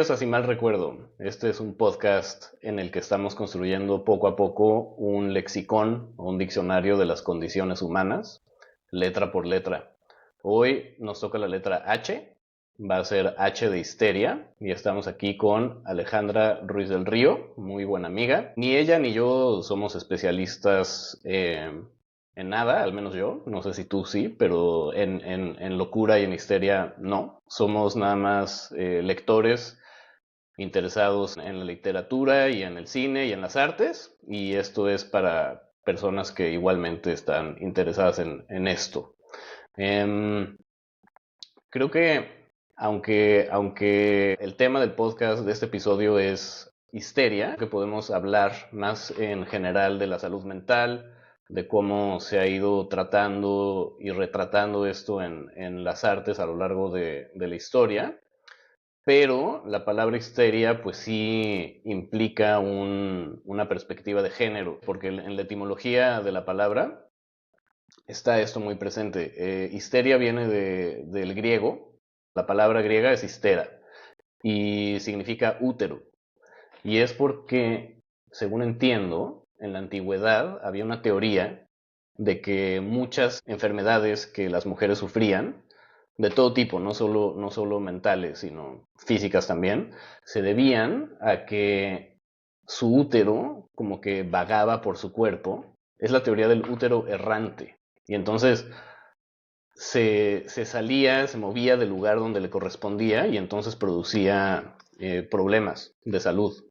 empieza, si mal recuerdo. Este es un podcast en el que estamos construyendo poco a poco un lexicón o un diccionario de las condiciones humanas, letra por letra. Hoy nos toca la letra H, va a ser H de histeria, y estamos aquí con Alejandra Ruiz del Río, muy buena amiga. Ni ella ni yo somos especialistas en nada, al menos yo, no sé si tú sí, pero en locura y en histeria no. Somos nada más lectores interesados en la literatura y en el cine y en las artes, y esto es para personas que igualmente están interesadas en esto. Em, Creo que aunque el tema del podcast de este episodio es histeria, que podemos hablar más en general de la salud mental, de cómo se ha ido tratando y retratando esto en las artes a lo largo de la historia, pero la palabra histeria pues sí implica una perspectiva de género, porque en la etimología de la palabra está esto muy presente. Histeria viene del griego. La palabra griega es histera y significa útero. Y es porque, según entiendo, en la antigüedad había una teoría de que muchas enfermedades que las mujeres sufrían, de todo tipo, no solo mentales, sino físicas también, se debían a que su útero como que vagaba por su cuerpo. Es la teoría del útero errante. Y entonces se salía, se movía del lugar donde le correspondía y entonces producía problemas de salud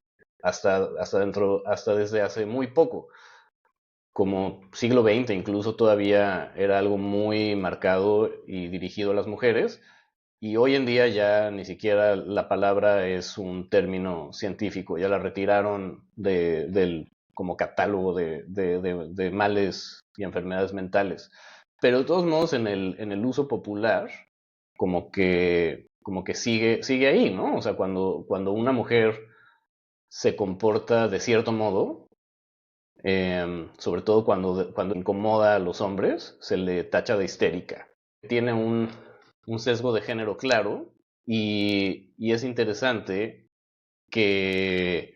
hasta desde hace muy poco, como siglo XX incluso todavía era algo muy marcado y dirigido a las mujeres, y hoy en día ya ni siquiera la palabra es un término científico, ya la retiraron del como catálogo de males y enfermedades mentales. Pero de todos modos en el uso popular como que sigue ahí, ¿no? O sea, cuando una mujer se comporta de cierto modo, sobre todo cuando incomoda a los hombres, se le tacha de histérica. Tiene un sesgo de género claro y es interesante que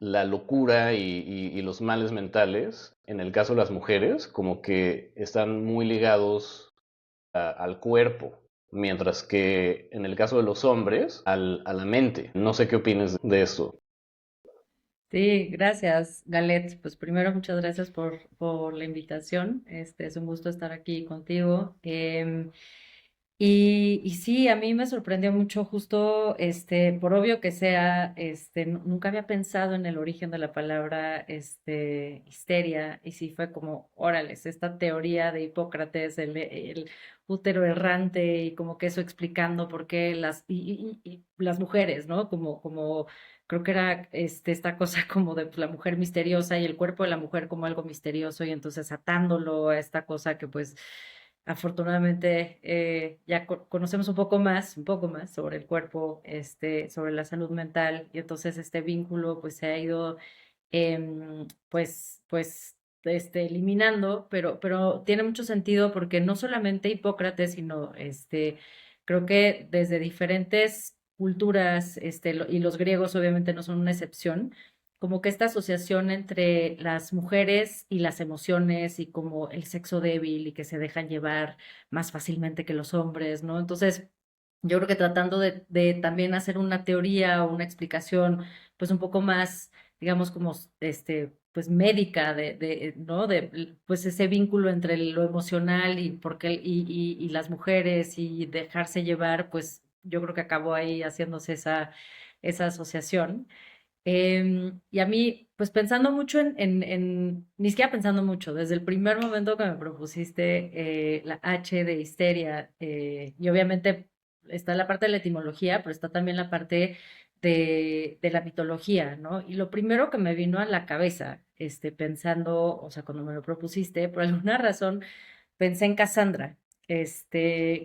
la locura y los males mentales, en el caso de las mujeres, como que están muy ligados al cuerpo, mientras que en el caso de los hombres, a la mente. No sé qué opinas de esto. Sí, gracias, Galet. Pues primero, muchas gracias por la invitación. Es un gusto estar aquí contigo. Y sí, a mí me sorprendió mucho justo, por obvio que sea, nunca había pensado en el origen de la palabra, histeria, y sí fue como, órales, esta teoría de Hipócrates, el útero errante, y como que eso explicando por qué y las mujeres, ¿no? Como, creo que era, esta cosa como de pues, la mujer misteriosa y el cuerpo de la mujer como algo misterioso, y entonces atándolo a esta cosa que pues afortunadamente ya conocemos un poco más sobre el cuerpo, sobre la salud mental, y entonces este vínculo pues se ha ido eliminando, pero tiene mucho sentido porque no solamente Hipócrates, sino creo que desde diferentes culturas, y los griegos obviamente no son una excepción, como que esta asociación entre las mujeres y las emociones y como el sexo débil y que se dejan llevar más fácilmente que los hombres, ¿no? Entonces, yo creo que tratando de también hacer una teoría o una explicación, pues un poco más, digamos, como pues médica ¿no? De, pues ese vínculo entre lo emocional y y las mujeres y dejarse llevar, pues yo creo que acabó ahí haciéndose esa asociación. Y a mí, pues pensando mucho ni siquiera pensando mucho, desde el primer momento que me propusiste la H de histeria, y obviamente está la parte de la etimología, pero está también la parte de la mitología, ¿no? Y lo primero que me vino a la cabeza, pensando, o sea, cuando me lo propusiste, por alguna razón pensé en Cassandra,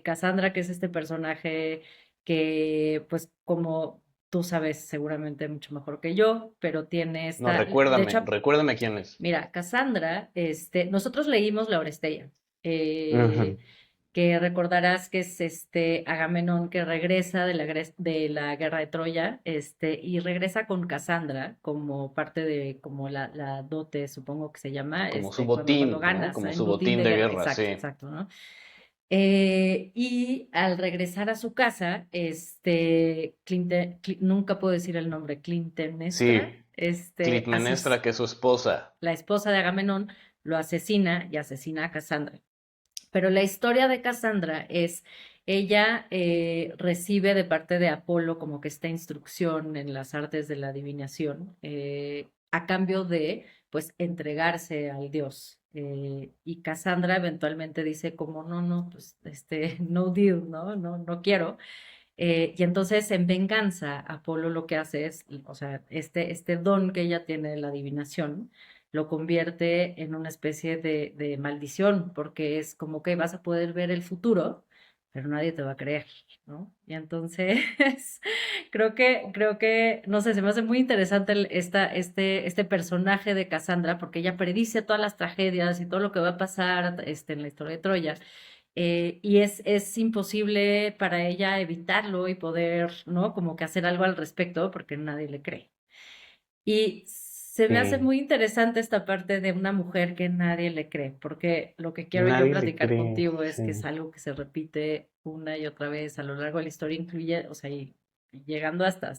Cassandra, que es este personaje que, pues, como tú sabes seguramente mucho mejor que yo, pero tiene No, de recuérdame, hecho, recuérdame quién es. mira, Cassandra, nosotros leímos La Oresteia, eh, Ujú. que recordarás que es Agamenón que regresa de la guerra de Troya, y regresa con Casandra como parte de, como la dote, supongo que se llama, Como su cuando botín, ¿no? ganas, Como en su botín botín de de guerra, guerra, exacto, sí. exacto, ¿no? Y al regresar a su casa, nunca puedo decir el nombre, Clitemnestra, Sí, Clitemnestra, que es su esposa. la esposa de Agamenón, lo asesina y asesina a Casandra. Pero la historia de Cassandra es, ella recibe de parte de Apolo como que esta instrucción en las artes de la adivinación, a cambio de, pues, entregarse al dios. Y Cassandra eventualmente dice como, no, no, pues, no deal, no, no, no quiero. Y entonces, en venganza, Apolo lo que hace es, o sea, este don que ella tiene de la adivinación, lo convierte en una especie de maldición, porque es como que vas a poder ver el futuro, pero nadie te va a creer, ¿no? Y entonces, no sé, se me hace muy interesante este personaje de Cassandra, porque ella predice todas las tragedias y todo lo que va a pasar, en la historia de Troya, y es imposible para ella evitarlo y poder, ¿no? Como que hacer algo al respecto porque nadie le cree. Y se me hace Sí, muy interesante esta parte de una mujer que nadie le cree, porque lo que quiero yo nadie le platicar cree, contigo es que es sí. algo que se repite una y otra vez a lo largo de la historia, incluye, o sea, y llegando hasta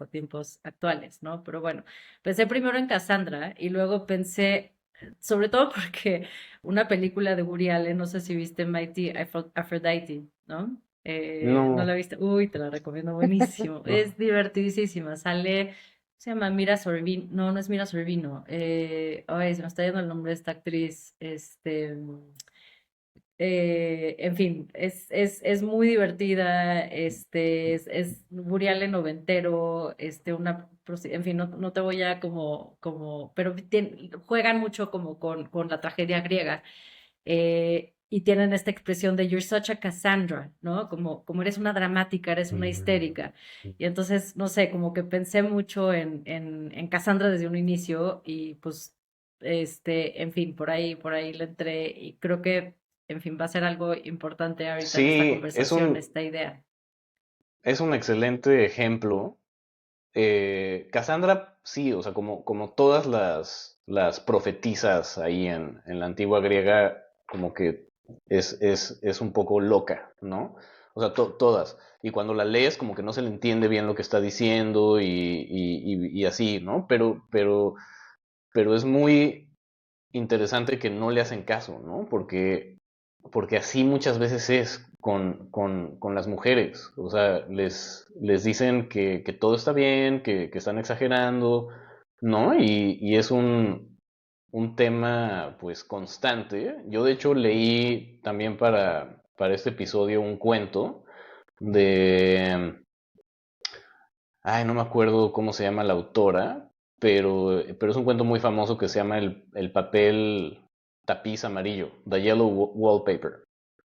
tiempos actuales, ¿no? Pero bueno, pensé primero en Cassandra y luego pensé, sobre todo porque una película de Woody Allen, no sé si viste Mighty Aphrodite, ¿no? ¿No la No, viste? Uy, te la recomiendo, buenísimo. no. Es divertidísima. Sale, se llama Mira Sorvino. No, no es Mira Sorvino. Ay, se me está yendo el nombre de esta actriz. En fin, es muy divertida. Es Woody Allen noventero. En fin, no, no te voy a pero juegan mucho como con la tragedia griega, y tienen esta expresión de You're such a Cassandra, ¿no? Como eres una dramática, eres una Mm, histérica. Y entonces, no sé, como que pensé mucho en Cassandra desde un inicio y pues, en fin, por ahí le entré y creo que, en fin, va a ser algo importante ahorita en esta sí, conversación, esta idea. es un excelente ejemplo. Cassandra, sí, o sea, como todas las profetisas ahí en la antigua griega, como que es un poco loca, ¿no? O sea, todas. Y cuando la lees, como que no se le entiende bien lo que está diciendo y así, ¿no? Pero es muy interesante que no le hacen caso, ¿no? Porque así muchas veces es con las mujeres. O sea, les dicen que todo está bien, que están exagerando, ¿no? Y es un tema pues constante. Yo de hecho leí también para este episodio un cuento de... Ay, no me acuerdo cómo se llama la autora, pero es un cuento muy famoso que se llama el papel tapiz amarillo, The Yellow Wallpaper.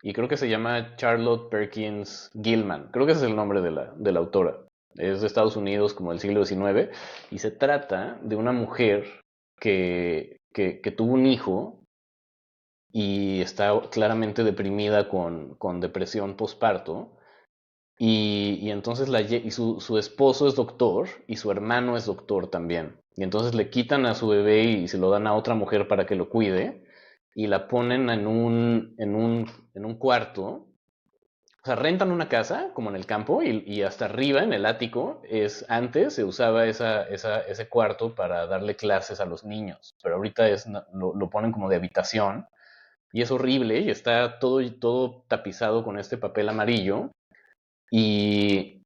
Y creo que se llama Charlotte Perkins Gilman. Creo que ese es el nombre de la autora. Es de Estados Unidos, como del siglo XIX. Y se trata de una mujer que tuvo un hijo y está claramente deprimida con depresión postparto. Y entonces su esposo es doctor y su hermano es doctor también. Y entonces le quitan a su bebé y se lo dan a otra mujer para que lo cuide y la ponen en un cuarto. O sea, rentan una casa como en el campo y hasta arriba en el ático antes se usaba ese cuarto para darle clases a los niños, pero ahorita lo ponen como de habitación y es horrible y está todo tapizado con este papel amarillo y,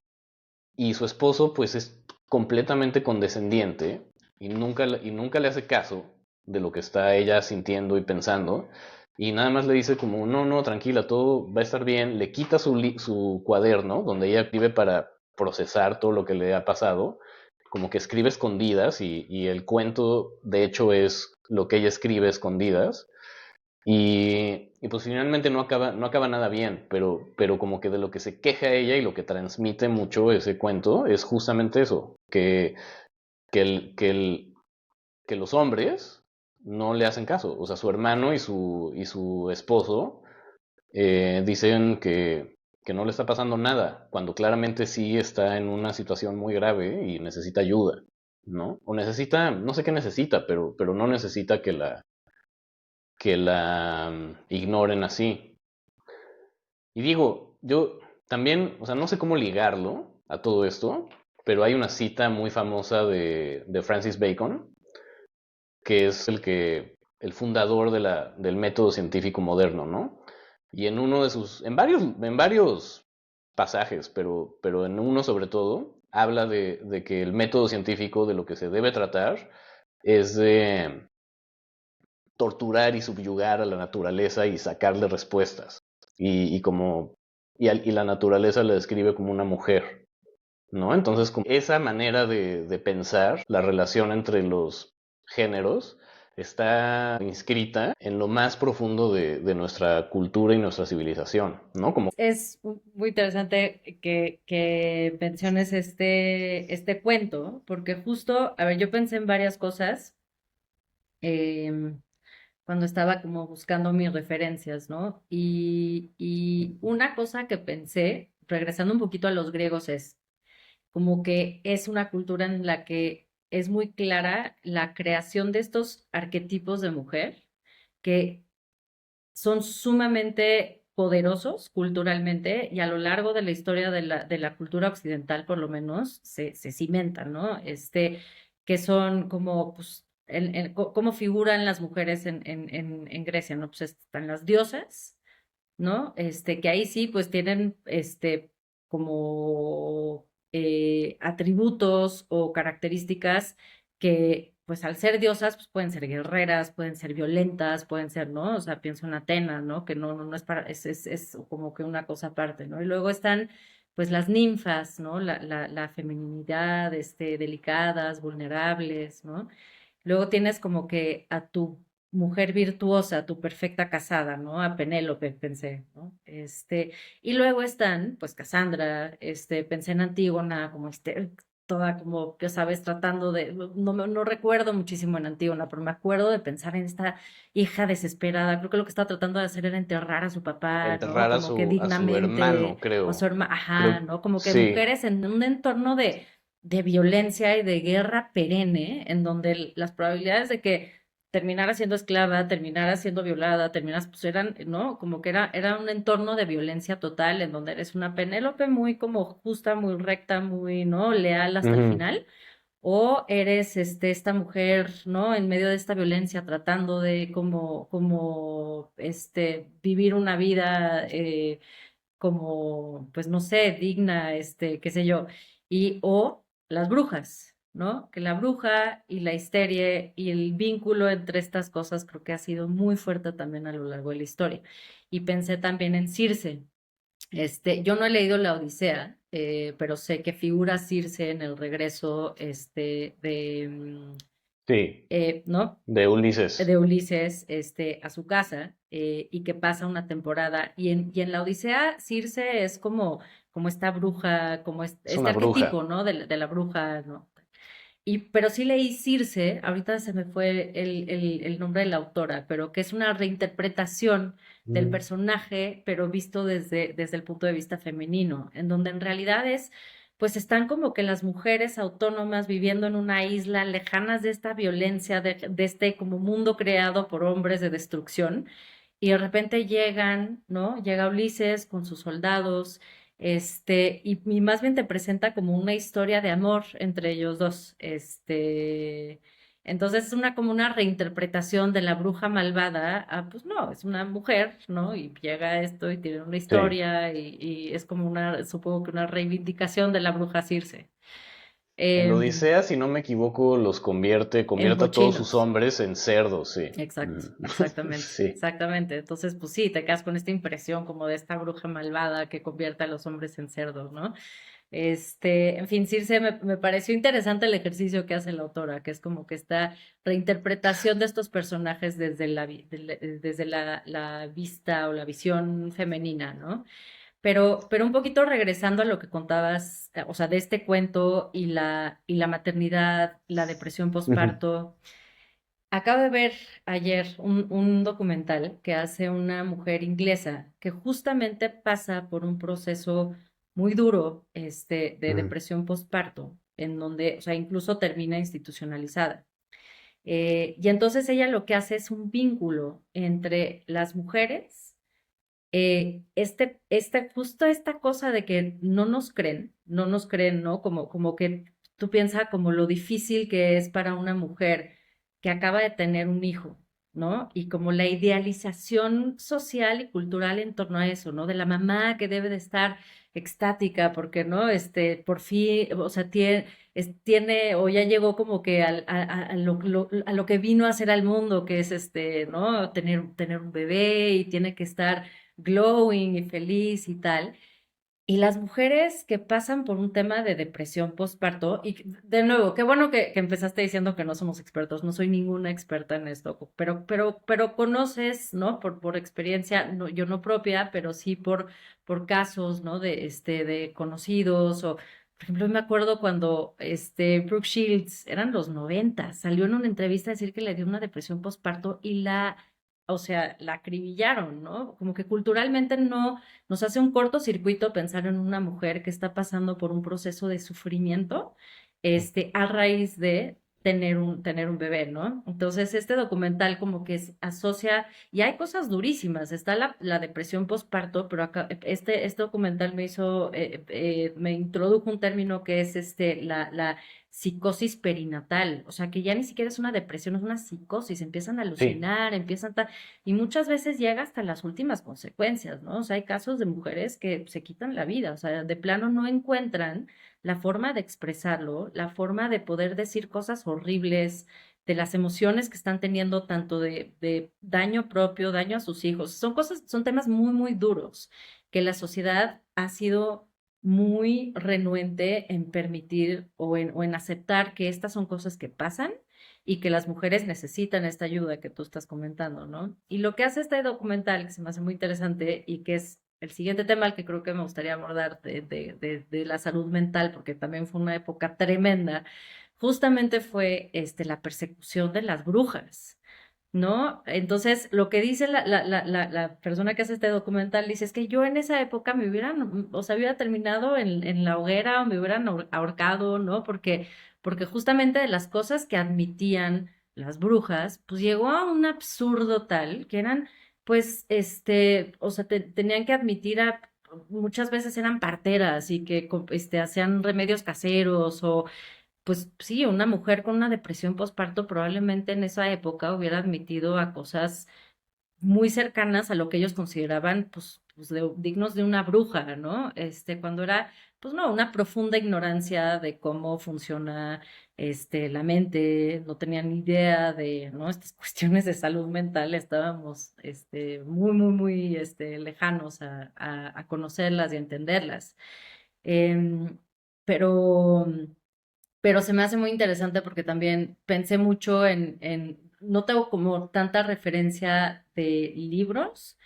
y su esposo pues es completamente condescendiente y nunca le hace caso de lo que está ella sintiendo y pensando. Y nada más le dice como, no, no, tranquila, todo va a estar bien. Le quita su cuaderno donde ella escribe para procesar todo lo que le ha pasado. Como que escribe escondidas y el cuento de hecho es lo que ella escribe escondidas. Y pues finalmente no acaba nada bien, pero como que de lo que se queja ella y lo que transmite mucho ese cuento es justamente eso, que, el- que, el- que los hombres no le hacen caso. O sea, su hermano y su esposo dicen que no le está pasando nada, cuando claramente sí está en una situación muy grave y necesita ayuda, ¿no? O necesita, no sé qué necesita, pero no necesita que la ignoren así. Y digo, yo también, o sea, no sé cómo ligarlo a todo esto, pero hay una cita muy famosa de Francis Bacon, que es el fundador del método científico moderno, ¿no? Y en uno de sus, en varios pasajes, pero en uno sobre todo, habla de que el método científico de lo que se debe tratar es de torturar y subyugar a la naturaleza y sacarle respuestas. Y como, y la naturaleza la describe como una mujer, ¿no? Entonces, como esa manera de pensar la relación entre los géneros está inscrita en lo más profundo de nuestra cultura y nuestra civilización, ¿no? Como, Es muy interesante que menciones este cuento, porque justo, a ver, yo pensé en varias cosas em, cuando estaba como buscando mis referencias, ¿no? Y una cosa que pensé, regresando un poquito a los griegos, es como que es una cultura en la que es muy clara la creación de estos arquetipos de mujer que son sumamente poderosos culturalmente y a lo largo de la historia de la cultura occidental, por lo menos, se cimentan, ¿no? Que son como, pues, cómo figuran las mujeres en Grecia, ¿no? Pues están las diosas, ¿no? Que ahí sí, pues tienen, como atributos o características que, pues al ser diosas, pues pueden ser guerreras, pueden ser violentas, pueden ser, ¿no? O sea, pienso en Atena, ¿no? Que no es para, es como que una cosa aparte, ¿no? Y luego están, pues las ninfas, ¿no? La feminidad, delicadas, vulnerables, ¿no? Luego tienes como que a tu mujer virtuosa, tu perfecta casada, ¿no? A Penélope pensé, ¿no? Y luego están, pues, Casandra, pensé en Antígona, como toda como, ya sabes, tratando de, no recuerdo muchísimo en Antígona, pero me acuerdo de pensar en esta hija desesperada, creo que lo que estaba tratando de hacer era enterrar a su papá, ¿no? enterrar a Como que su dignamente, hermano, o a su creo. hermana, ajá, Creo, ¿no? Como que sí. mujeres en un entorno de violencia y de guerra perenne, en donde las probabilidades de que terminara siendo esclava, terminara siendo violada, terminas, pues eran, ¿no? Como que era un entorno de violencia total, en donde eres una Penélope muy como justa, muy recta, muy, ¿no? Leal hasta el Ujú. final, o eres, esta mujer, ¿no? En medio de esta violencia, tratando de vivir una vida, como, pues no sé, digna, qué sé yo, o las brujas, ¿no? Que la bruja y la histeria y el vínculo entre estas cosas creo que ha sido muy fuerte también a lo largo de la historia. Y pensé también en Circe. Yo no he leído la Odisea, pero sé que figura Circe en el regreso, Sí, ¿no? de Ulises. De Ulises, a su casa, y que pasa una temporada. Y en la Odisea, Circe es como esta bruja, como Es este una bruja. arquetipo, ¿no? De la bruja, ¿no? Pero sí leí Circe, ahorita se me fue el nombre de la autora, pero que es una reinterpretación del Mm. personaje, pero visto desde el punto de vista femenino, en donde en realidad pues están como que las mujeres autónomas viviendo en una isla, lejanas de esta violencia, de este como mundo creado por hombres de destrucción, y de repente llegan, ¿no? Llega Ulises con sus soldados, y más bien te presenta como una historia de amor entre ellos dos. Entonces es como una reinterpretación de la bruja malvada, pues no, es una mujer, ¿no? Y llega esto y tiene una Sí. historia y es como supongo que una reivindicación de la bruja Circe. En la Em, Odisea, si no me equivoco, los en convierte a todos sus cochinos. hombres en cerdos, sí. Exacto, Mm. exactamente, Sí. exactamente. Entonces, pues sí, te quedas con esta impresión como de esta bruja malvada que convierte a los hombres en cerdos, ¿no? En fin, Circe, me pareció interesante el ejercicio que hace la autora, que es como que esta reinterpretación de estos personajes desde la vista o la visión femenina, ¿no? Pero un poquito regresando a lo que contabas, o sea, de este cuento y la maternidad, la depresión Ujú. postparto. Acabo de ver ayer un documental que hace una mujer inglesa que justamente pasa por un proceso muy duro, de Ujú. depresión postparto, en donde, o sea, incluso termina institucionalizada. Y entonces ella lo que hace es un vínculo entre las mujeres, justo esta cosa de que no nos creen, ¿no? Como que tú piensas como lo difícil que es para una mujer que acaba de tener un hijo, ¿no? Y como la idealización social y cultural en torno a eso, ¿no? De la mamá que debe de estar extática porque, ¿no? Por fin, o sea, tiene o ya llegó como que a lo que vino a hacer al mundo, que es ¿no? Tener un bebé y tiene que estar glowing y feliz y tal. Y las mujeres que pasan por un tema de depresión postparto, y de nuevo, qué bueno que empezaste diciendo que no somos expertos, no soy ninguna experta en esto, pero conoces, ¿no? Por experiencia, no, yo no propia, pero sí por casos, ¿no? De conocidos, o por ejemplo, me acuerdo cuando Brooke Shields, eran los 90, salió en una entrevista a decir que le dio una depresión postparto y o sea, la acribillaron, ¿no? Como que culturalmente no nos hace un cortocircuito pensar en una mujer que está pasando por un proceso de sufrimiento, a raíz de tener un bebé, ¿no? Entonces, este documental como que asocia, y hay cosas durísimas, está la depresión postparto, pero acá, este documental me introdujo un término que es la psicosis perinatal, o sea, que ya ni siquiera es una depresión, es una psicosis, empiezan a Sí, alucinar, y muchas veces llega hasta las últimas consecuencias, ¿no? O sea, hay casos de mujeres que se quitan la vida, o sea, de plano no encuentran la forma de expresarlo, la forma de poder decir cosas horribles, de las emociones que están teniendo, tanto de daño propio, daño a sus hijos. Son temas muy, muy duros que la sociedad ha sido muy renuente en permitir o en aceptar que estas son cosas que pasan y que las mujeres necesitan esta ayuda que tú estás comentando, ¿no? Y lo que hace este documental, que se me hace muy interesante y que es el siguiente tema al que creo que me gustaría abordar de la salud mental, porque también fue una época tremenda, justamente fue la persecución de las brujas. ¿No? Entonces, lo que dice la persona que hace este documental, dice, es que yo en esa época me hubieran, o sea, hubiera terminado en la hoguera o me hubieran ahorcado, ¿no? Porque justamente de las cosas que admitían las brujas, pues llegó a un absurdo tal que eran, pues, o sea, tenían que admitir muchas veces eran parteras y que hacían remedios caseros o pues sí, una mujer con una depresión postparto probablemente en esa época hubiera admitido a cosas muy cercanas a lo que ellos consideraban, pues dignos de una bruja, ¿no? Cuando era, pues no, una profunda ignorancia de cómo funciona, la mente, no tenían ni idea de, ¿no? Estas cuestiones de salud mental, estábamos, muy, muy, muy, lejanos a conocerlas y a entenderlas. Em, pero pero se me hace muy interesante porque también pensé mucho no tengo como tanta referencia de libros,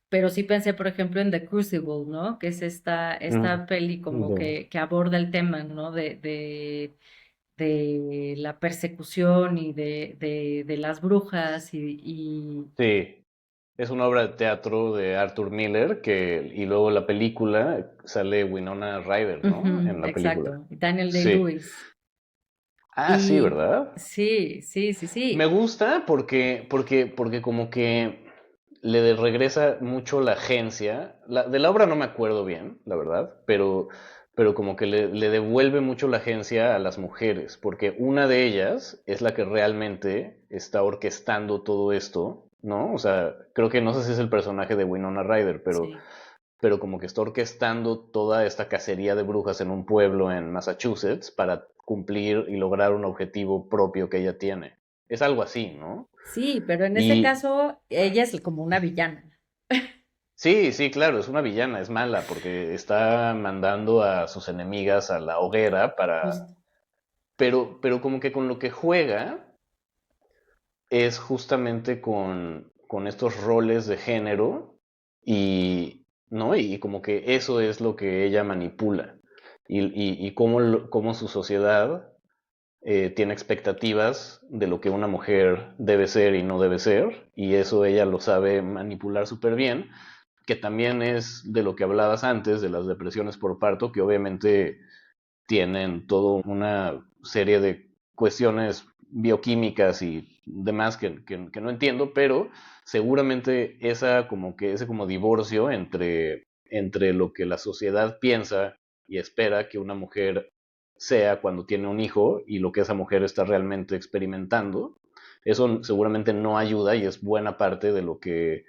pero sí pensé, por ejemplo, en The Crucible, ¿no? Que es esta peli como de- que aborda el tema, ¿no? De la persecución y de las brujas sí, es una obra de teatro de Arthur Miller y luego la película sale Winona Ryder, ¿no? Ujú, En la película. exacto, y Daniel Sí. Day-Lewis. Ah, sí, Y ¿verdad? sí, sí, sí, Me sí. gusta porque como que regresa mucho la agencia. De la obra no me acuerdo bien, la verdad, pero como que le devuelve mucho la agencia a las mujeres, porque una de ellas es la que realmente está orquestando todo esto, ¿no? O sea, creo que no sé si es el personaje de Winona Ryder, Sí. pero como que está orquestando toda esta cacería de brujas en un pueblo en Massachusetts para cumplir y lograr un objetivo propio que ella tiene. Es algo así, ¿no? Sí, pero en ese Y caso ella es como una villana. sí, sí, claro, es una villana, es mala, porque está mandando a sus enemigas a la hoguera para... Justo. Pero como que con lo que juega es justamente con estos roles de género y, ¿no? Y como que eso es lo que ella manipula y cómo su sociedad tiene expectativas de lo que una mujer debe ser y no debe ser, y eso ella lo sabe manipular súper bien, que también es de lo que hablabas antes, de las depresiones por parto, que obviamente tienen toda una serie de cuestiones bioquímicas y demás que no entiendo, pero seguramente como que ese como divorcio entre lo que la sociedad piensa y espera que una mujer sea cuando tiene un hijo y lo que esa mujer está realmente experimentando, eso seguramente no ayuda y es buena parte de lo que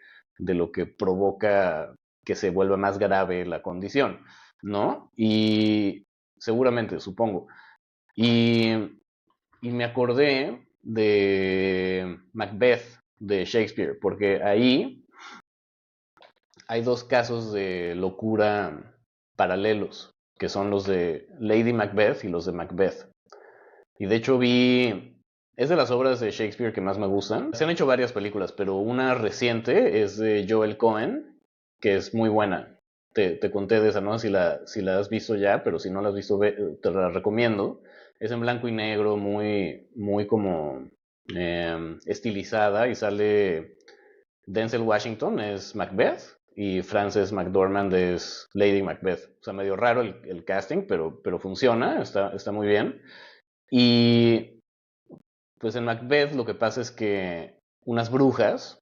provoca que se vuelva más grave la condición, ¿no? Y seguramente, supongo. Y, y me acordé de Macbeth de Shakespeare, porque ahí hay dos casos de locura paralelos, que son los de Lady Macbeth y los de Macbeth. Y de hecho es de las obras de Shakespeare que más me gustan. Se han hecho varias películas, pero una reciente es de Joel Cohen, que es muy buena. Te conté de esa, ¿no? Si la has visto ya, pero si no la has visto, te la recomiendo. Es en blanco y negro, muy, muy como estilizada y sale Denzel Washington es Macbeth y Frances McDormand es Lady Macbeth. O sea, medio raro el casting, pero funciona, está muy bien. Y pues en Macbeth lo que pasa es que unas brujas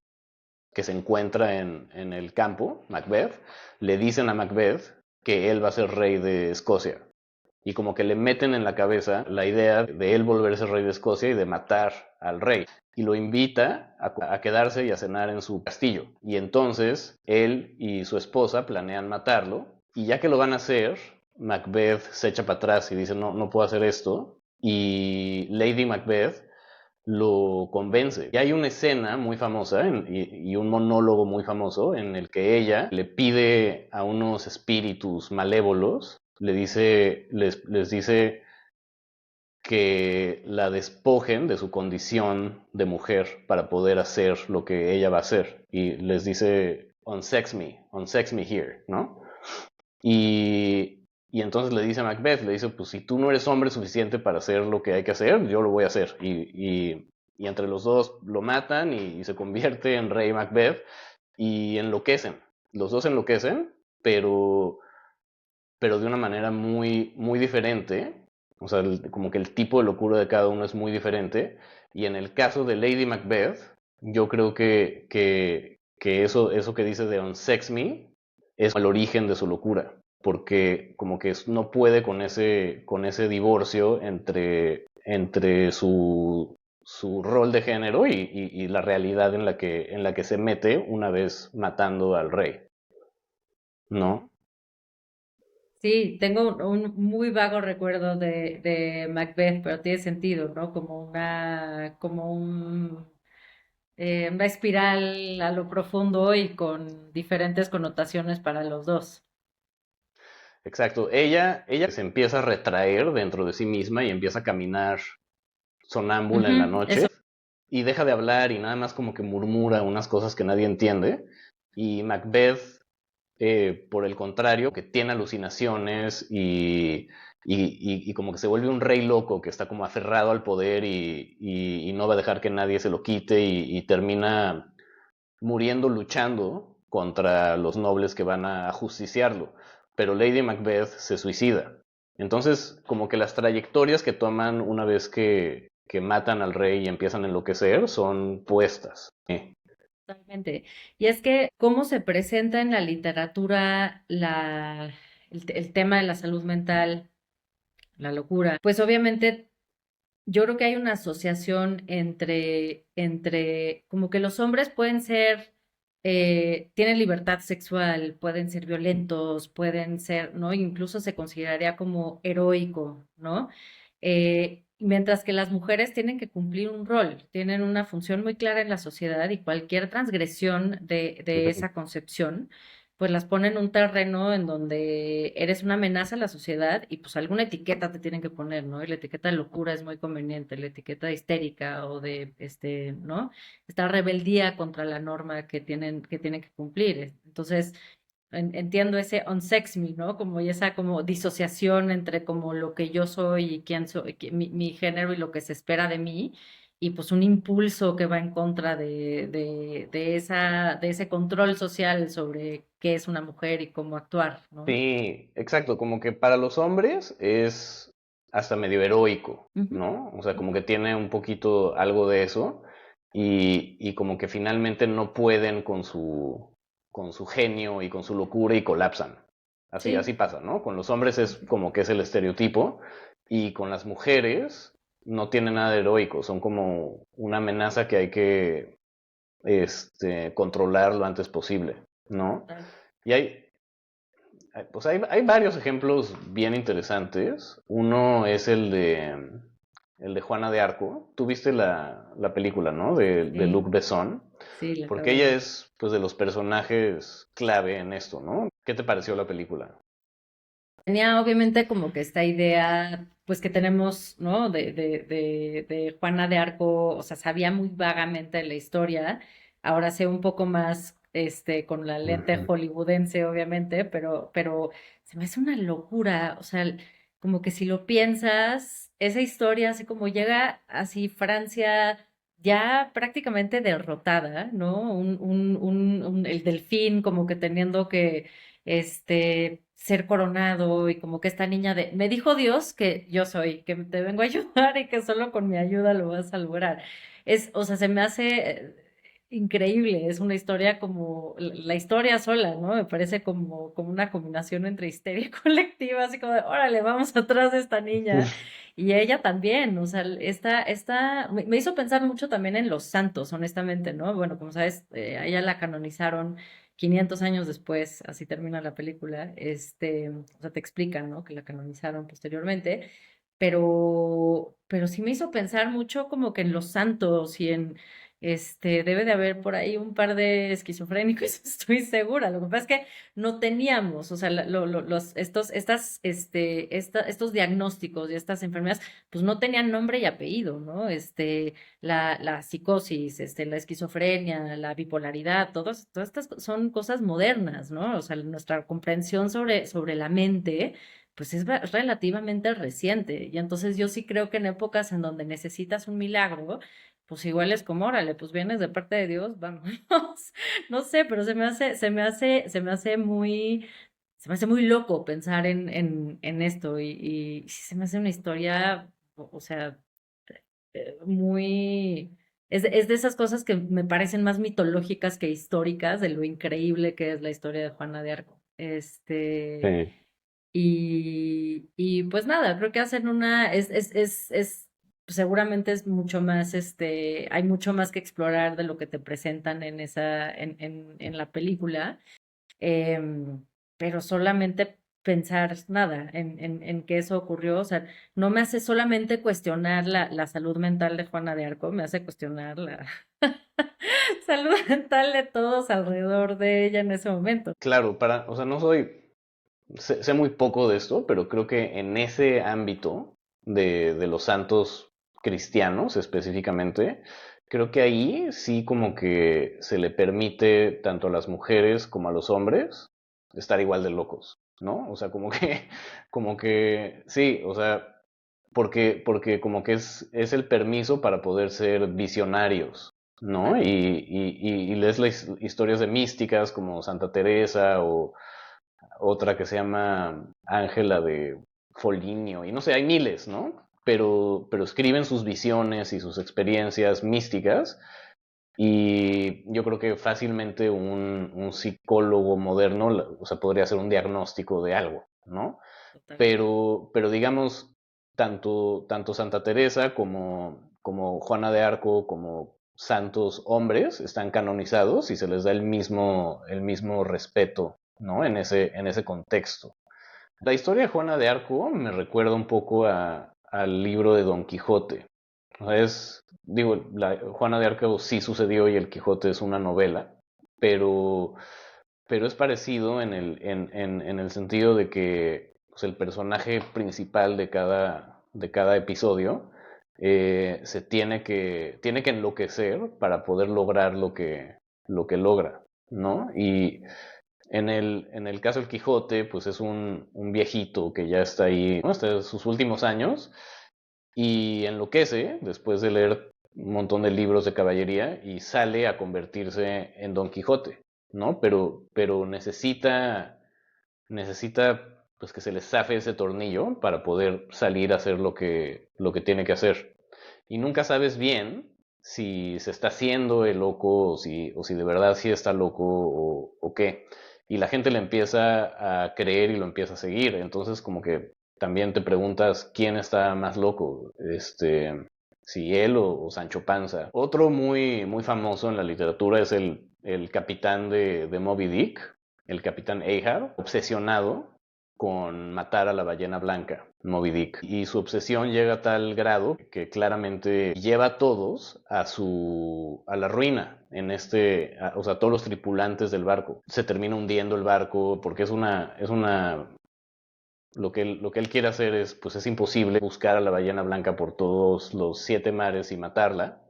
que se encuentra en el campo, Macbeth, le dicen a Macbeth que él va a ser rey de Escocia. Y como que le meten en la cabeza la idea de él volverse rey de Escocia y de matar al rey. Y lo invita a quedarse y a cenar en su castillo. Y entonces él y su esposa planean matarlo. Y ya que lo van a hacer, Macbeth se echa para atrás y dice, no, no puedo hacer esto. Y Lady Macbeth lo convence. Y hay una escena muy famosa y un monólogo muy famoso en el que ella le pide a unos espíritus malévolos, les dice que la despojen de su condición de mujer para poder hacer lo que ella va a hacer. Y les dice, unsex me here, ¿no? Y entonces le dice a Macbeth, le dice, pues si tú no eres hombre suficiente para hacer lo que hay que hacer, yo lo voy a hacer. Y entre los dos lo matan y se convierte en rey Macbeth y enloquecen. Los dos enloquecen, pero de una manera muy, muy diferente. O sea, como que el tipo de locura de cada uno es muy diferente. Y en el caso de Lady Macbeth, yo creo que eso que dice de unsex me es el origen de su locura. Porque como que no puede con ese divorcio entre su rol de género y la realidad en la que se mete una vez matando al rey, ¿no? Sí, tengo un muy vago recuerdo de Macbeth, pero tiene sentido, ¿no? Una espiral a lo profundo y con diferentes connotaciones para los dos. Exacto. Ella se empieza a retraer dentro de sí misma y empieza a caminar sonámbula en la Ujú, noche eso. y deja de hablar y nada más como que murmura unas cosas que nadie entiende. Y Macbeth, por el contrario, que tiene alucinaciones y como que se vuelve un rey loco que está como aferrado al poder y no va a dejar que nadie se lo quite y termina muriendo luchando contra los nobles que van a justiciarlo. Pero Lady Macbeth se suicida. Entonces, como que las trayectorias que toman una vez que matan al rey y empiezan a enloquecer son puestas. Totalmente. Y es que cómo se presenta en la literatura el tema de la salud mental, la locura, pues obviamente yo creo que hay una asociación entre como que los hombres pueden ser, tienen libertad sexual, pueden ser violentos, pueden ser, ¿no? Incluso se consideraría como heroico, ¿no? Mientras que las mujeres tienen que cumplir un rol, tienen una función muy clara en la sociedad y cualquier transgresión de esa concepción pues las pone en un terreno en donde eres una amenaza a la sociedad y pues alguna etiqueta te tienen que poner, ¿no? Y la etiqueta de locura es muy conveniente, la etiqueta de histérica o de, ¿no? Esta rebeldía contra la norma que tienen que cumplir. Entonces, entiendo ese unsex me, ¿no? Como esa como disociación entre como lo que yo soy y quién soy, mi género y lo que se espera de mí, y pues un impulso que va en contra de ese control social sobre qué es una mujer y cómo actuar, ¿no? Sí, exacto, como que para los hombres es hasta medio heroico, Ujú. ¿no? O sea, como que tiene un poquito algo de eso y como que finalmente no pueden con su genio y con su locura y colapsan. Así, Sí. así pasa, ¿no? Con los hombres es como que es el estereotipo y con las mujeres no tiene nada de heroico, son como una amenaza que hay que controlar lo antes posible, ¿no? Total. Y pues hay varios ejemplos bien interesantes. Uno es el de Juana de Arco. Tú viste la película, ¿no? De Sí, Luc Besson. sí, la Porque acabo de ella ver. es, pues, de los personajes clave en esto, ¿no? ¿Qué te pareció la película? Tenía obviamente como que esta idea, pues que tenemos, ¿no? De Juana de Arco, o sea, sabía muy vagamente de la historia, ahora sé un poco más, con la lente Ujú. hollywoodense, obviamente, pero se me hace una locura, o sea, como que si lo piensas, esa historia, así como llega así Francia ya prácticamente derrotada, ¿no? El delfín como que teniendo que ser coronado y como que esta niña de, me dijo Dios que yo soy, que te vengo a ayudar y que solo con mi ayuda lo vas a lograr. O sea, se me hace increíble, es una historia como, la historia sola, ¿no? Me parece como una combinación entre histeria colectiva, así como de, órale, vamos atrás de esta niña. Y ella también, o sea, me hizo pensar mucho también en los santos, honestamente, ¿no? Bueno, como sabes, a ella la canonizaron 500 años después, así termina la película, o sea, te explican, ¿no? Que la canonizaron posteriormente, pero sí me hizo pensar mucho como que en los santos y debe de haber por ahí un par de esquizofrénicos, estoy segura. Lo que pasa es que no teníamos, o sea, estos diagnósticos y estas enfermedades, pues no tenían nombre y apellido, ¿no? La psicosis, la esquizofrenia, la bipolaridad, todas estas son cosas modernas, ¿no? O sea, nuestra comprensión sobre la mente, pues es relativamente reciente. Y entonces yo sí creo que en épocas en donde necesitas un milagro, pues igual es como, órale, pues vienes de parte de Dios, vamos. No sé, pero se me hace muy loco pensar en esto y sí se me hace una historia, o sea, muy... Es de esas cosas que me parecen más mitológicas que históricas, de lo increíble que es la historia de Juana de Arco. Sí. Y pues nada, creo que hacen seguramente es mucho más, hay mucho más que explorar de lo que te presentan en la película. Em, pero solamente pensar nada en que eso ocurrió, o sea, no me hace solamente cuestionar la salud mental de Juana de Arco, me hace cuestionar la salud mental de todos alrededor de ella en ese momento. Claro, o sea, sé muy poco de esto, pero creo que en ese ámbito de los santos cristianos específicamente, creo que ahí sí como que se le permite tanto a las mujeres como a los hombres estar igual de locos, ¿no? O sea, como que, sí, o sea, porque como que es el permiso para poder ser visionarios, ¿no? Total. Y lees las historias de místicas como Santa Teresa o otra que se llama Ángela de Foligno, y no sé, hay miles, ¿no? Pero escriben sus visiones y sus experiencias místicas, y yo creo que fácilmente un psicólogo moderno, o sea, podría hacer un diagnóstico de algo, ¿no? Total. Pero digamos, tanto Santa Teresa como Juana de Arco, como santos hombres, están canonizados y se les da el mismo respeto, ¿no? En ese contexto. La historia de Juana de Arco me recuerda un poco al libro de Don Quijote. O sea, digo, Juana de Arco sí sucedió y el Quijote es una novela, pero, pero es parecido en el sentido de que pues, el personaje principal de cada episodio tiene que enloquecer para poder lograr lo que logra, ¿no? En el caso del Quijote, pues es un viejito que ya está ahí, ¿no? Está en sus últimos años y enloquece después de leer un montón de libros de caballería y sale a convertirse en Don Quijote, ¿no? Pero necesita pues que se le zafe ese tornillo para poder salir a hacer lo que tiene que hacer. Y nunca sabes bien si se está haciendo el loco o si de verdad sí está loco o qué. Y la gente le empieza a creer y lo empieza a seguir. Entonces como que también te preguntas quién está más loco, si él o Sancho Panza. Otro muy, muy famoso en la literatura es el capitán de Moby Dick, el capitán Ahab, obsesionado con matar a la ballena blanca, Moby Dick. Y su obsesión llega a tal grado que claramente lleva a todos a la ruina. O sea, todos los tripulantes del barco. Se termina hundiendo el barco porque lo que él quiere hacer pues es imposible buscar a la ballena blanca por todos los 7 mares y matarla.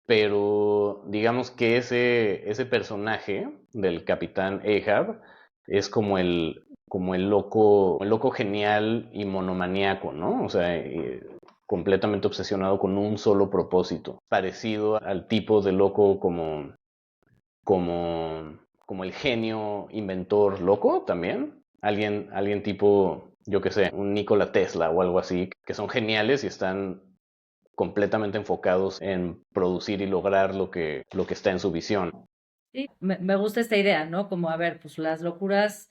Pero digamos que ese personaje del capitán Ahab es como el loco genial y monomaníaco, ¿no? O sea, completamente obsesionado con un solo propósito, parecido al tipo de loco como el genio inventor loco también. Alguien tipo, yo qué sé, un Nikola Tesla o algo así, que son geniales y están completamente enfocados en producir y lograr lo que está en su visión. Sí, me gusta esta idea, ¿no? Como, a ver, pues las locuras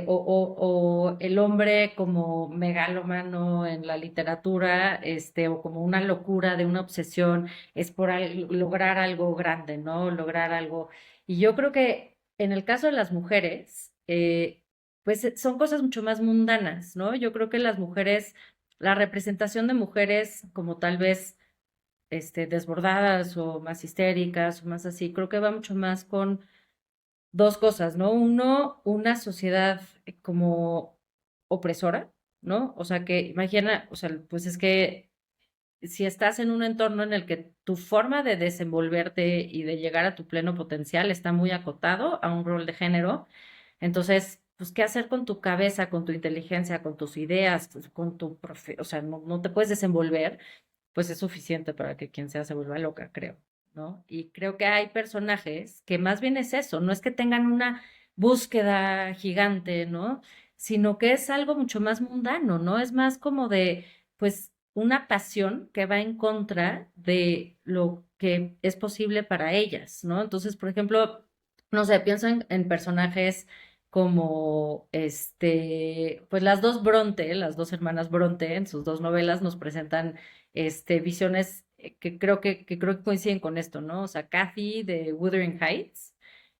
o el hombre como megalómano en la literatura, o como una locura de una obsesión, es por lograr algo grande, ¿no? Lograr algo. Y yo creo que en el caso de las mujeres, pues son cosas mucho más mundanas, ¿no? Yo creo que las mujeres, la representación de mujeres como tal vez desbordadas o más histéricas o más así. Creo que va mucho más con dos cosas, ¿no? Uno, una sociedad como opresora, ¿no? O sea, que imagina, o sea, pues es que si estás en un entorno en el que tu forma de desenvolverte y de llegar a tu pleno potencial está muy acotado a un rol de género, entonces, pues, ¿qué hacer con tu cabeza, con tu inteligencia, con tus ideas, pues, con o sea, no te puedes desenvolver, pues es suficiente para que quien sea se vuelva loca, creo, ¿no? Y creo que hay personajes que más bien es eso, no es que tengan una búsqueda gigante, ¿no? Sino que es algo mucho más mundano, ¿no? Es más como de, pues, una pasión que va en contra de lo que es posible para ellas, ¿no? Entonces, por ejemplo, no sé, pienso en personajes como pues las dos Bronte, las dos hermanas Bronte, en sus dos novelas nos presentan visiones que creo que coinciden con esto, ¿no? O sea, Kathy de Wuthering Heights,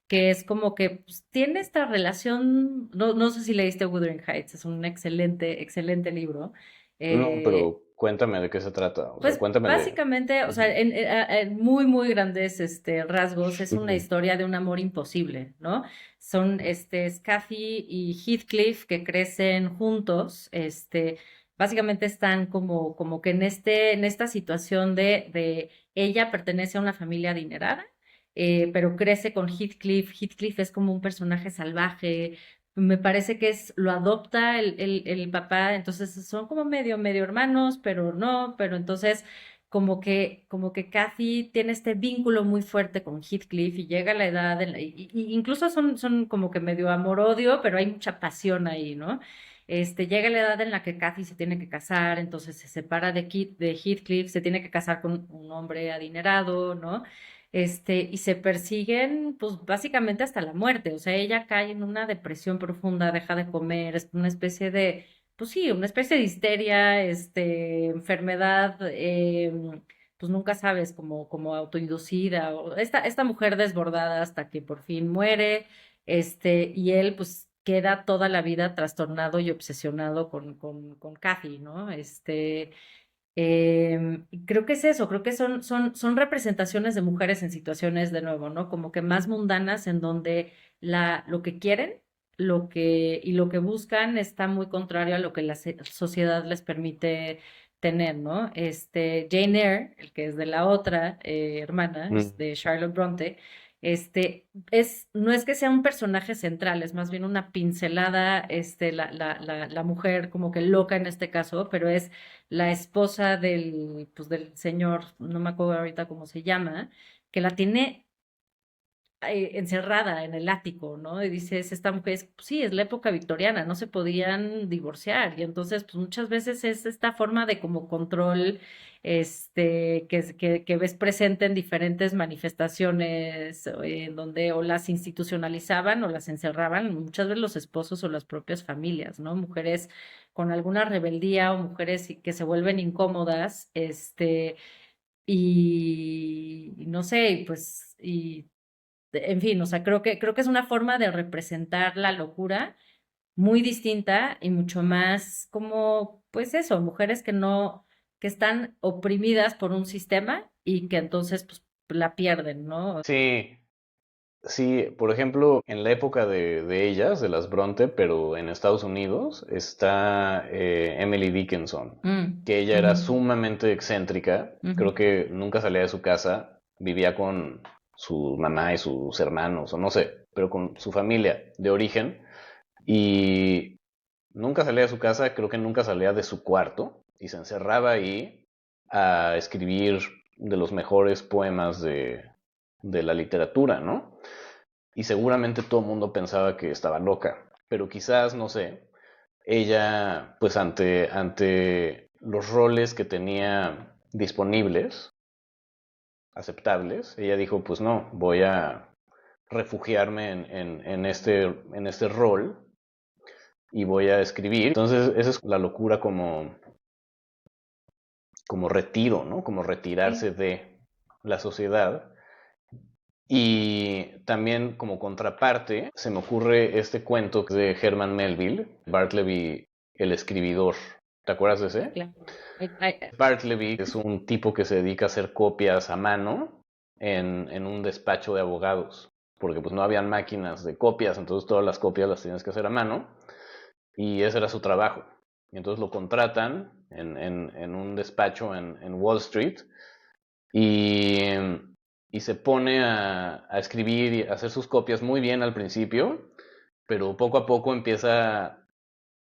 que es como que pues, tiene esta relación, no sé si leíste Wuthering Heights, es un excelente, excelente libro. No, Eh, pero cuéntame de qué se trata. O sea, pues cuéntame de... básicamente, o sea, Ujú. en muy, muy grandes rasgos, es una Ujú. historia de un amor imposible, ¿no? Son es Kathy y Heathcliff que crecen juntos, básicamente están como que en esta situación de ella pertenece a una familia adinerada, pero crece con Heathcliff. Heathcliff es como un personaje salvaje, me parece que lo adopta el papá, entonces son como medio hermanos, pero no, pero entonces como que Kathy tiene este vínculo muy fuerte con Heathcliff y llega a la edad, y incluso son como que medio amor-odio, pero hay mucha pasión ahí, ¿no? Llega la edad en la que Kathy se tiene que casar, entonces se separa de Heathcliff, se tiene que casar con un hombre adinerado, ¿no? Y se persiguen, pues básicamente hasta la muerte. O sea, ella cae en una depresión profunda, deja de comer, es una especie de, pues sí, una especie de histeria, enfermedad, pues nunca sabes, como autoinducida, o esta mujer desbordada hasta que por fin muere, y él, pues queda toda la vida trastornado y obsesionado con Kathy, ¿no? Y creo que es eso, creo que son representaciones de mujeres en situaciones de nuevo, ¿no? Como que más mundanas en donde lo que quieren, y lo que buscan está muy contrario a lo que la sociedad les permite tener, ¿no? Jane Eyre, el que es de la otra hermana, es Mm. de Charlotte Bronte, no es que sea un personaje central, es más bien una pincelada, la mujer como que loca en este caso, pero es la esposa del señor, no me acuerdo ahorita cómo se llama, que la tiene encerrada en el ático, ¿no? Y dices, esta mujer, pues sí, es la época victoriana, no se podían divorciar, y entonces, pues muchas veces es esta forma de como control, que ves presente en diferentes manifestaciones, en donde o las institucionalizaban o las encerraban, muchas veces los esposos o las propias familias, ¿no? Mujeres con alguna rebeldía o mujeres que se vuelven incómodas, y no sé, pues, en fin, o sea, creo que es una forma de representar la locura muy distinta y mucho más como, pues eso, mujeres que están oprimidas por un sistema y que entonces, pues, la pierden, ¿no? Sí, sí, por ejemplo, en la época de ellas, de las Bronte, pero en Estados Unidos, está Emily Dickinson, Mm, que ella era ujú, sumamente excéntrica, ujú. creo que nunca salía de su casa, vivía con su mamá y sus hermanos, o no sé, pero con su familia de origen, y nunca salía de su casa, creo que nunca salía de su cuarto, y se encerraba ahí a escribir de los mejores poemas de la literatura, ¿no? Y seguramente todo el mundo pensaba que estaba loca, pero quizás, no sé, ella, pues ante los roles que tenía disponibles, aceptables, ella dijo, pues no, voy a refugiarme en este rol y voy a escribir. Entonces, esa es la locura como retiro, ¿no? Como Sí, retirarse de la sociedad. Y también como contraparte, se me ocurre este cuento de Herman Melville, Bartleby el escribidor. ¿Te acuerdas de ese? claro. Bartleby es un tipo que se dedica a hacer copias a mano en un despacho de abogados, porque pues no habían máquinas de copias, entonces todas las copias las tienes que hacer a mano y ese era su trabajo. Y entonces lo contratan en un despacho en Wall Street y, y se pone a escribir y a hacer sus copias muy bien al principio, pero poco a poco empieza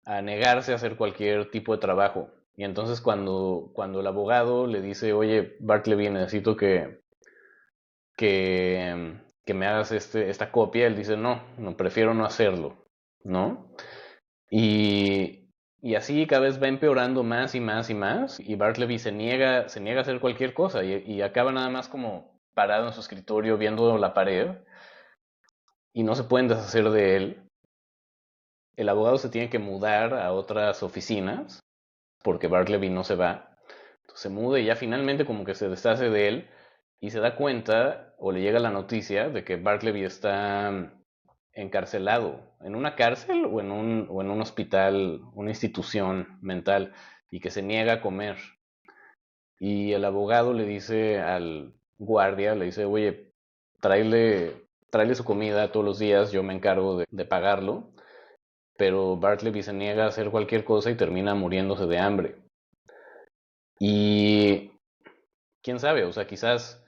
a negarse a hacer cualquier tipo de trabajo. Y entonces cuando el abogado le dice, oye, Bartleby, necesito que me hagas esta copia, él dice, no, no, prefiero no hacerlo, ¿no? Y, y así cada vez va empeorando más y más y más, y Bartleby se niega a hacer cualquier cosa, y acaba nada más como parado en su escritorio viendo la pared, y no se pueden deshacer de él. El abogado se tiene que mudar a otras oficinas, porque Bartleby no se va. Entonces se muda y ya finalmente como que se deshace de él, y se da cuenta, o le llega la noticia, de que Bartleby está encarcelado en una cárcel o en un hospital, una institución mental, y que se niega a comer. Y el abogado le dice al guardia, le dice, oye, tráele su comida todos los días, yo me encargo de pagarlo. Pero Bartleby se niega a hacer cualquier cosa y termina muriéndose de hambre. Y quién sabe, o sea, quizás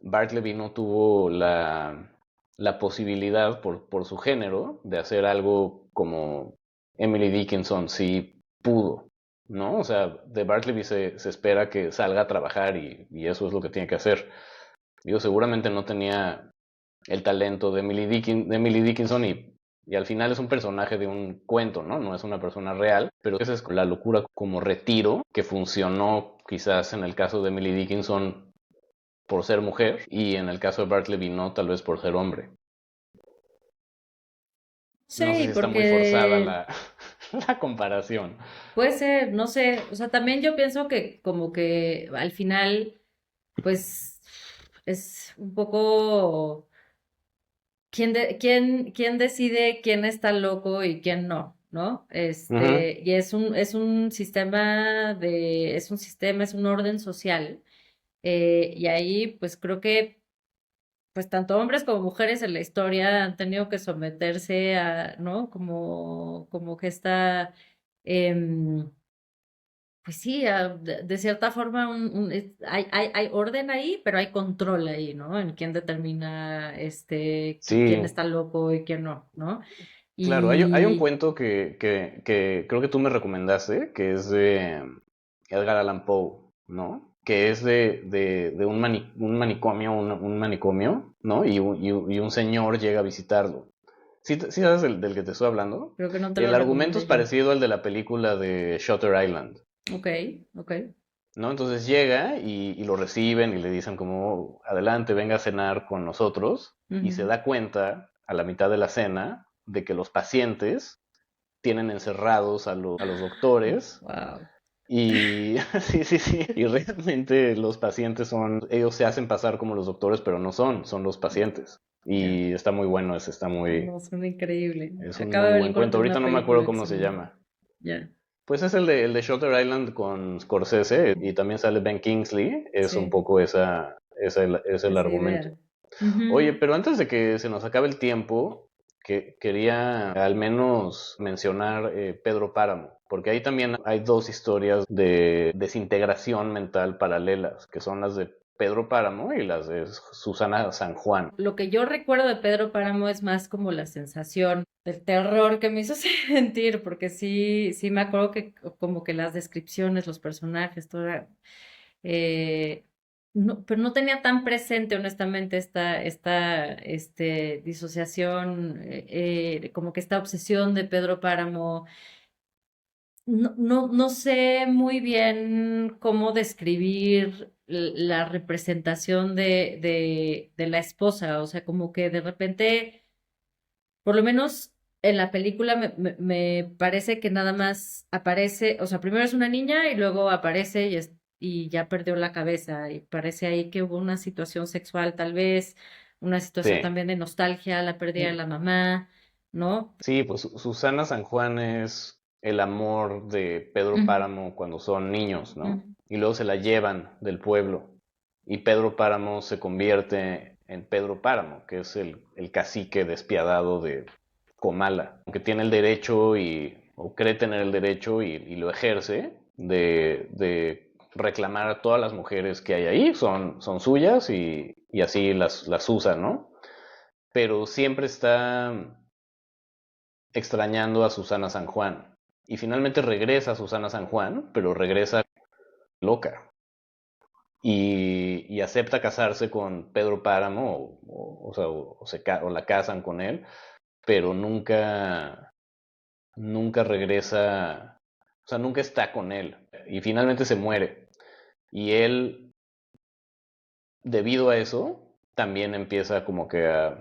Bartleby no tuvo la posibilidad por su género de hacer algo como Emily Dickinson sí pudo, ¿no? O sea, de Bartleby se espera que salga a trabajar y eso es lo que tiene que hacer. Digo, seguramente no tenía el talento de Emily Dickinson y al final es un personaje de un cuento, ¿no? No es una persona real, pero esa es la locura como retiro que funcionó quizás en el caso de Emily Dickinson por ser mujer y en el caso de Bartleby no, tal vez por ser hombre. No sé Sí, si está muy forzada porque la comparación. puede ser, no sé, o sea, también yo pienso que como que al final, pues, es un poco quién decide quién está loco y quién no, ¿no? Ujú. Y es un sistema es un orden social, y ahí, pues, creo que, pues, tanto hombres como mujeres en la historia han tenido que someterse a, ¿no? Como que esta, em, pues sí, de cierta forma hay orden ahí, pero hay control ahí, ¿no? En quién determina quién Sí, está loco y quién no, ¿no? claro, hay un Y cuento que creo que tú me recomendaste, que es de Edgar Allan Poe, ¿no? Que es de un manicomio, un manicomio, ¿no? Y un señor llega a visitarlo. ¿Sí, sí sabes del que te estoy hablando? creo que no te lo El argumento es recomendé yo. parecido al de la película de Shutter Island, Ok, ok. ¿no? Entonces llega y lo reciben y le dicen como, adelante, venga a cenar con nosotros, y se Ujú. da cuenta a la mitad de la cena de que los pacientes tienen encerrados a los doctores Wow. y sí, sí, sí, y realmente los pacientes ellos se hacen pasar como los doctores, pero no son los pacientes. Ya. Y está muy bueno ese, No, suena increíble. es un Acabo muy de ver el buen cuento. corto de Ahorita una no me acuerdo película que cómo se se llama. llama. Ya. Pues es el de Shutter Island con Scorsese y también sale Ben Kingsley. Es un Sí, poco es el esa argumento. idea. Oye, Ujú. pero antes de que se nos acabe el tiempo, que quería al menos mencionar Pedro Páramo, porque ahí también hay dos historias de desintegración mental paralelas, que son las de Pedro Páramo y las de Susana San Juan. Lo que yo recuerdo de Pedro Páramo es más como la sensación del terror que me hizo sentir, porque sí, sí me acuerdo que como que las descripciones, los personajes, todo era, eh, no, pero no tenía tan presente, honestamente, disociación, como que esta obsesión de Pedro Páramo. No sé muy bien cómo describir la representación de la esposa, o sea, como que de repente, por lo menos en la película me parece que nada más aparece, o sea, primero es una niña y luego aparece y ya perdió la cabeza y parece ahí que hubo una situación sexual tal vez, una situación Sí, también de nostalgia, la pérdida de la mamá, ¿no? sí, pues Susana San Juan es el amor de Pedro Ujú, Páramo cuando son niños, ¿no? ujú. Y luego se la llevan del pueblo y Pedro Páramo se convierte en Pedro Páramo, que es el cacique despiadado de Comala, que tiene el derecho o cree tener el derecho y lo ejerce de reclamar a todas las mujeres que hay ahí, son suyas y así las usa, ¿no? Pero siempre está extrañando a Susana San Juan. Y finalmente regresa a Susana San Juan, pero regresa loca. Y acepta casarse con Pedro Páramo, o sea, o la casan con él, pero nunca regresa, o sea, nunca está con él. Y finalmente se muere. Y él, debido a eso, también empieza como que a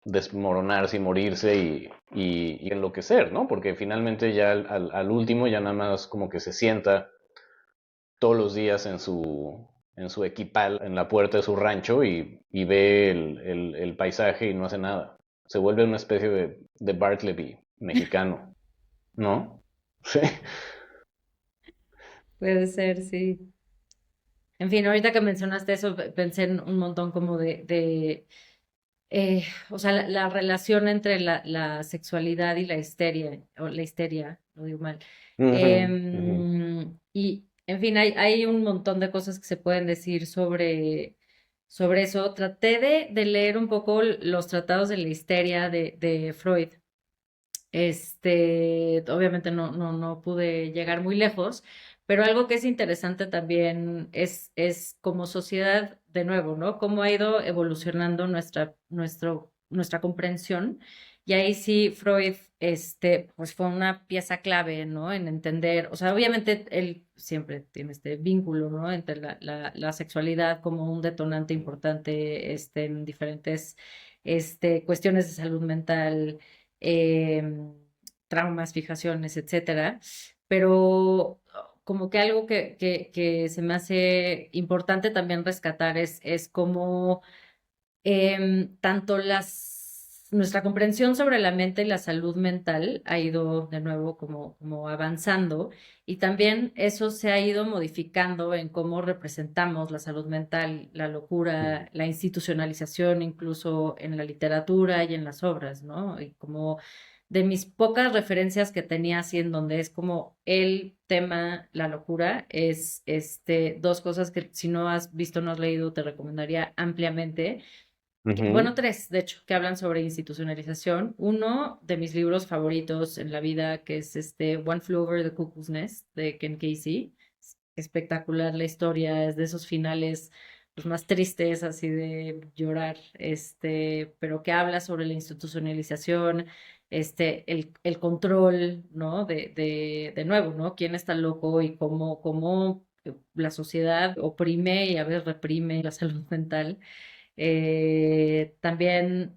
desmoronarse y morirse y enloquecer, ¿no? Porque finalmente ya al último ya nada más como que se sienta todos los días en su equipal en la puerta de su rancho y ve el paisaje y no hace nada. Se vuelve una especie de Bartleby mexicano, ¿no? Sí. Puede ser, sí. En fin, ahorita que mencionaste eso, pensé en un montón como o sea, la relación entre la sexualidad y la histeria, o la histeria, lo digo mal. Ujú, ujú. Y, en fin, hay un montón de cosas que se pueden decir sobre eso. Traté de leer un poco los tratados de la histeria de Freud. Obviamente no pude llegar muy lejos, pero algo que es interesante también es como sociedad, de nuevo, ¿no? Cómo ha ido evolucionando nuestra comprensión. Y ahí sí, Freud, pues fue una pieza clave, ¿no? En entender, o sea, obviamente él siempre tiene este vínculo, ¿no? Entre la sexualidad como un detonante importante, en diferentes, cuestiones de salud mental, em, traumas, fijaciones, etcétera. Pero como que algo que se me hace importante también rescatar es cómo tanto nuestra comprensión sobre la mente y la salud mental ha ido de nuevo como avanzando y también eso se ha ido modificando en cómo representamos la salud mental, la locura, la institucionalización incluso en la literatura y en las obras, ¿no? Y cómo de mis pocas referencias que tenía así en donde es como el tema, la locura, es dos cosas que si no has visto, no has leído, te recomendaría ampliamente. Bueno, Ujú. tres, de hecho, que hablan sobre institucionalización. Uno de mis libros favoritos en la vida, que es One Flew Over the Cuckoo's Nest, de Ken Casey. Espectacular la historia, es de esos finales los más tristes, así de llorar, pero que habla sobre la institucionalización, el control, ¿no? De nuevo, ¿no? ¿Quién está loco y cómo la sociedad oprime y a veces reprime la salud mental? También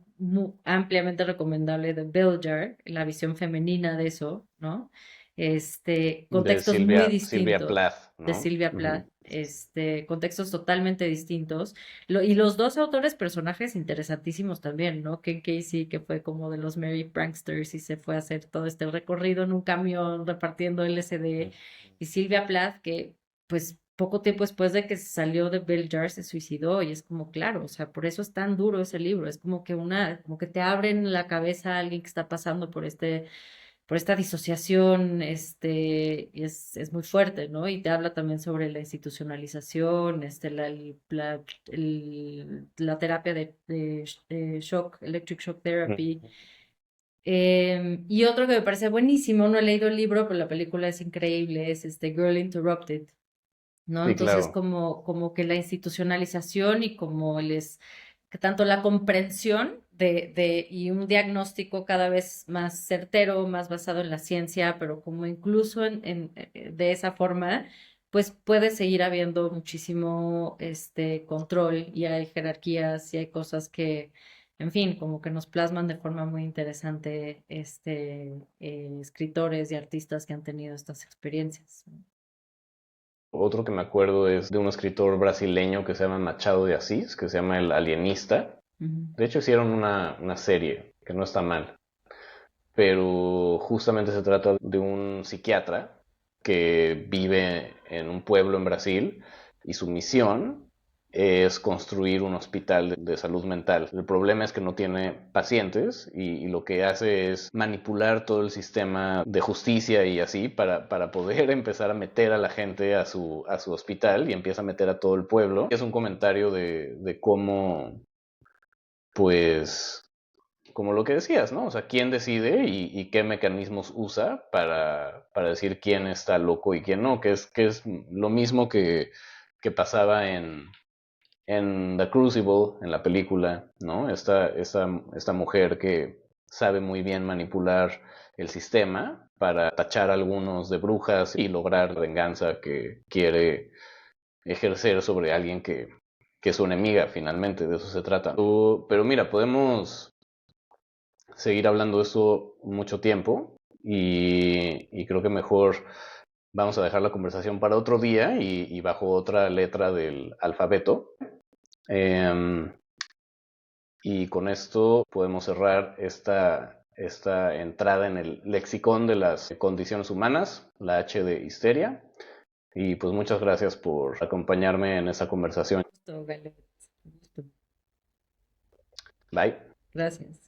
ampliamente recomendable de Bill Jar, la visión femenina de eso, ¿no? De Contextos muy Silvia distintos Plath, de ¿no? Silvia Plath, Ujú. contextos totalmente distintos. Y los dos autores, personajes interesantísimos también, ¿no? Ken Casey, que fue como de los Merry Pranksters y se fue a hacer todo este recorrido en un camión repartiendo LSD, y Silvia Plath, que pues poco tiempo después de que salió de Bell Jar se suicidó y es como, claro, o sea, por eso es tan duro ese libro, es como que como que te abren la cabeza a alguien que está pasando por esta disociación, y es muy fuerte, ¿no? Y te habla también sobre la institucionalización, la terapia de shock, electric shock therapy. Ujú. Y otro que me parece buenísimo, no he leído el libro, pero la película es increíble, es Girl Interrupted, ¿no? Sí, Entonces, claro. como que la institucionalización y como que tanto la comprensión y un diagnóstico cada vez más certero, más basado en la ciencia, pero como incluso de esa forma, pues puede seguir habiendo muchísimo control y hay jerarquías y hay cosas que, en fin, como que nos plasman de forma muy interesante escritores y artistas que han tenido estas experiencias. Otro que me acuerdo es de un escritor brasileño que se llama Machado de Asís, que se llama El Alienista. Ujú. De hecho, hicieron una serie que no está mal, pero justamente se trata de un psiquiatra que vive en un pueblo en Brasil y su misión es construir un hospital de salud mental. El problema es que no tiene pacientes y lo que hace es manipular todo el sistema de justicia y así para poder empezar a meter a la gente a su hospital y empieza a meter a todo el pueblo. Es un comentario de cómo, pues, como lo que decías, ¿no? O sea, quién decide y qué mecanismos usa para decir quién está loco y quién no, que es lo mismo que pasaba en The Crucible, en la película, ¿no? Esta mujer que sabe muy bien manipular el sistema para tachar a algunos de brujas y lograr venganza que quiere ejercer sobre alguien que es su enemiga, finalmente, de eso se trata. Pero mira, podemos seguir hablando de esto mucho tiempo y creo que mejor vamos a dejar la conversación para otro día y bajo otra letra del alfabeto. Em, y con esto podemos cerrar esta entrada en el lexicón de las condiciones humanas, la H de histeria. Y pues muchas gracias por acompañarme en esta conversación. Gusto, Galet. Gusto. Bye. Gracias.